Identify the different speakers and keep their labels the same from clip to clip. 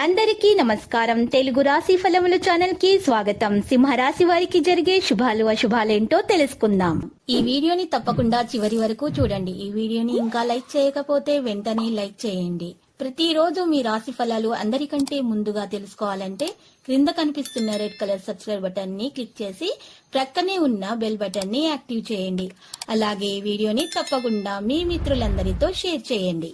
Speaker 1: అందరికీ నమస్కారం. తెలుగు రాశి ఫలముల ఛానల్ కి స్వాగతం. సింహరాశి వారికి జరిగే శుభాలు అశుభాలేంటో తెలుసుకుందాం. ఈ వీడియోని తప్పకుండా చివరి వరకు చూడండి. ఈ వీడియోని ఇంకా లైక్ చేయకపోతే వెంటనే లైక్ చేయండి. ప్రతిరోజు మీ రాశి ఫలాలు అందరికంటే ముందుగా తెలుసుకోవాలంటే క్రింద కనిపిస్తున్న రెడ్ కలర్ సబ్స్క్రైబ్ బటన్ ని క్లిక్ చేసి ప్రక్కనే ఉన్న బెల్ బటన్ ని యాక్టివ్ చేయండి. అలాగే ఈ వీడియోని తప్పకుండా మీ మిత్రులందరితో షేర్ చేయండి.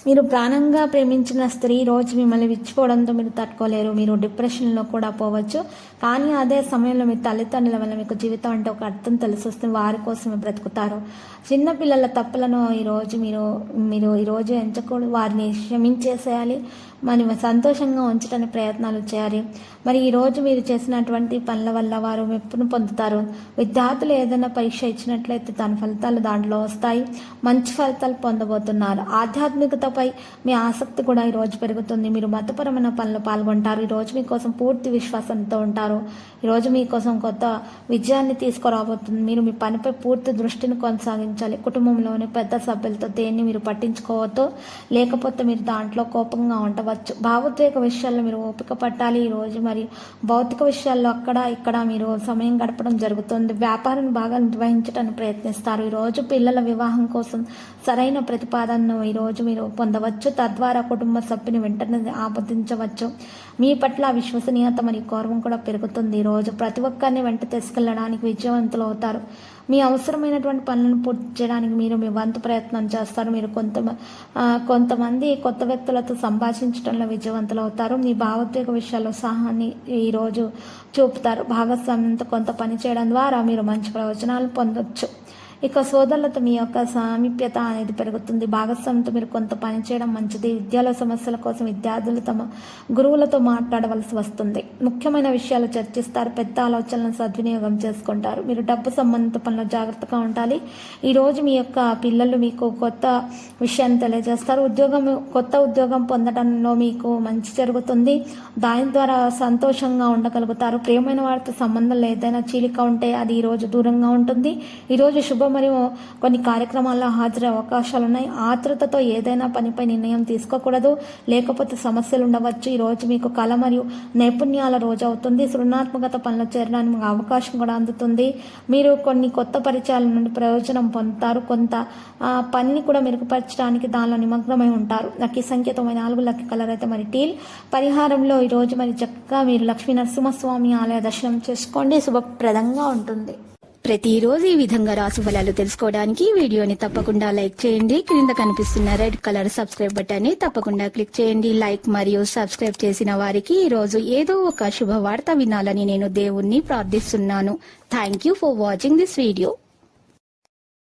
Speaker 2: మీరు ప్రాణంగా ప్రేమించిన స్త్రీ రోజు మిమ్మల్ని విచ్చిపోవడంతో మీరు తట్టుకోలేరు. మీరు డిప్రెషన్లో కూడా పోవచ్చు. కానీ అదే సమయంలో మీ తల్లిదండ్రుల వల్ల మీకు జీవితం అంటే ఒక అర్థం తెలిసి వస్తుంది. వారి కోసమే బ్రతుకుతారు. చిన్నపిల్లల తప్పులను మీరు ఈరోజు ఎంచకూడదు. వారిని క్షమించేసేయాలి. మరి సంతోషంగా ఉంచడానికి ప్రయత్నాలు చేయాలి. మరి ఈరోజు మీరు చేసినటువంటి పనుల వల్ల వారు మెప్పును పొందుతారు. విద్యార్థులు ఏదైనా పరీక్ష ఇచ్చినట్లయితే దాని ఫలితాలు దాంట్లో వస్తాయి. మంచి ఫలితాలు పొందబోతున్నారు. ఆధ్యాత్మికతపై మీ ఆసక్తి కూడా ఈరోజు పెరుగుతుంది. మీరు మతపరమైన పనులు పాల్గొంటారు. ఈరోజు మీకోసం పూర్తి విశ్వాసంతో ఉంటారు. ఈరోజు మీకోసం కొత్త విజయాన్ని తీసుకురాబోతుంది. మీరు మీ పనిపై పూర్తి దృష్టిని కొనసాగించాలి. కుటుంబంలోని పెద్ద సభ్యులతో దేన్ని మీరు పట్టించుకోవద్దు. లేకపోతే మీరు దాంట్లో కోపంగా ఉండవచ్చు. భావోద్వేగ విషయాల్లో మీరు ఓపిక పట్టాలి. ఈరోజు మరి భౌతిక విషయాల్లో అక్కడ ఇక్కడ మీరు సమయం గడపడం జరుగుతుంది. వ్యాపారాన్ని బాగా నిర్వహించడానికి ప్రయత్నిస్తారు. ఈరోజు పిల్లల వివాహం కోసం సరైన ప్రతిపాదనను ఈరోజు మీరు పొందవచ్చు. తద్వారా కుటుంబ సభ్యుని వెంటనే ఆమోదించవచ్చు. మీ పట్ల విశ్వసనీయత మరియు గౌరవం కూడా పెరుగుతుంది. ఈరోజు ప్రతి ఒక్కరిని వెంట తీసుకెళ్లడానికి విజయవంతులు అవుతారు. మీ అవసరమైనటువంటి పనులను పూర్తి చేయడానికి మీరు మీ వంతు ప్రయత్నం చేస్తారు. మీరు కొంతమంది కొత్త వ్యక్తులతో సంభాషించడంలో విజయవంతులు అవుతారు. మీ భావోద్వేగ విషయాల్లో ఉత్సాహాన్ని ఈరోజు చూపుతారు. భాగస్వామ్యంతో కొంత పని చేయడం ద్వారా మీరు మంచి ప్రయోజనాలు పొందొచ్చు. ఇక సోదరులతో మీ యొక్క సామీప్యత అనేది పెరుగుతుంది. భాగస్వామ్యంతో మీరు కొంత పని చేయడం మంచిది. విద్యాలో సమస్యల కోసం విద్యార్థులు తమ గురువులతో మాట్లాడవలసి వస్తుంది. ముఖ్యమైన విషయాలు చర్చిస్తారు. పెద్ద ఆలోచనలను సద్వినియోగం చేసుకుంటారు. మీరు డబ్బు సంబంధిత పనులు జాగ్రత్తగా ఉండాలి. ఈరోజు మీ యొక్క పిల్లలు మీకు కొత్త విషయాన్ని తెలియజేస్తారు. కొత్త ఉద్యోగం పొందడంలో మీకు మంచి జరుగుతుంది. దాని ద్వారా సంతోషంగా ఉండగలుగుతారు. ప్రియమైన వారితో సంబంధంలో ఏదైనా చీలిక ఉంటే అది ఈరోజు దూరంగా ఉంటుంది. ఈరోజు శుభ మరియు కొన్ని కార్యక్రమాల్లో హాజరయ్యే అవకాశాలు ఉన్నాయి. ఆతృతతో ఏదైనా పనిపై నిర్ణయం తీసుకోకూడదు. లేకపోతే సమస్యలు ఉండవచ్చు. ఈరోజు మీకు కళ మరియు నైపుణ్యాల రోజు అవుతుంది. సృజనాత్మకత పనులు చేరడానికి అవకాశం కూడా అందుతుంది. మీరు కొన్ని కొత్త పరిచయాల నుండి ప్రయోజనం పొందుతారు. కొంత పనిని కూడా మెరుగుపరచడానికి దానిలో నిమగ్నమై ఉంటారు. లక్కీ సంఖ్య 94, లక్కీ కలర్ అయితే మరి టీల్. పరిహారంలో ఈరోజు మరి చక్కగా మీరు లక్ష్మీ నరసింహస్వామి ఆలయ దర్శనం చేసుకోండి. శుభప్రదంగా ఉంటుంది.
Speaker 1: ప్రతిరోజు ఈ విధంగా రాశి ఫలాలు తెలుసుకోవడానికి వీడియోని తప్పకుండా లైక్ చేయండి. క్రింద కనిపిస్తున్న రెడ్ కలర్ సబ్స్క్రైబ్ బటన్ ని తప్పకుండా క్లిక్ చేయండి. లైక్ మరియు సబ్స్క్రైబ్ చేసిన వారికి ఈ రోజు ఏదో ఒక శుభవార్త వినాలని నేను దేవుణ్ణి ప్రార్థిస్తున్నాను. Thank you for watching this video.